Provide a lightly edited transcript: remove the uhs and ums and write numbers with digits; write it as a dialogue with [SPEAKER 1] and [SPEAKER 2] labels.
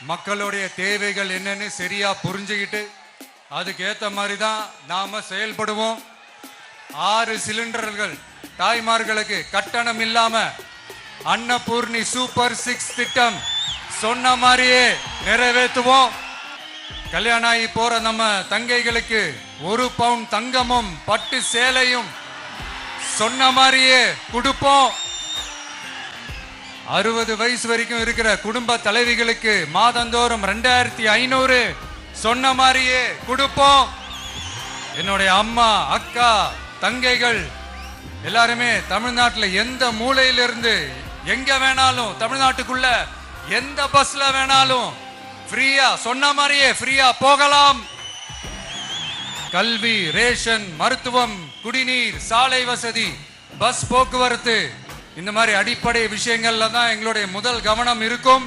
[SPEAKER 1] மக்களுடைய தேவைகள் என்னன்னு சரியா புரிஞ்சுக்கிட்டு அதுக்கு ஏத்த மாதிரி தான் நாம செயல்படுவோம். 6 சிலிண்டர்கள் தாய்மார்களுக்கு கட்டணம் இல்லாம அன்னபூர்ணி சூப்பர் 6 திட்டம் சொன்ன மாதிரியே நிறைவேற்றுவோம். கல்யாணம் ஆகி போற நம்ம தங்கைகளுக்கு 1 பவுன் தங்கமும் பட்டு சேலையும் சொன்ன மாதிரியே கொடுப்போம். 60 வயசு வரைக்கும் இருக்கிற குடும்ப தலைவிகளுக்கு மாதந்தோறும் 2500 சொன்ன மாதிரியே கொடுப்போம். என்னுடைய அம்மா, அக்கா, தங்கைகள் எல்லாருமே தமிழ்நாட்டில் எந்த மூலையிலிருந்து எங்க வேணாலும், தமிழ்நாட்டுக்குள்ள எந்த பஸ்ல வேணாலும் ஃப்ரீயா சொன்ன மாதிரியே ஃப்ரீயா போகலாம். கல்வி, ரேஷன், மருத்துவம், குடிநீர், சாலை வசதி, பஸ் போக்குவரத்து, இந்த மாதிரி அடிப்படை விஷயங்கள்ல தான் எங்களுடைய முதல் கவனம் இருக்கும்.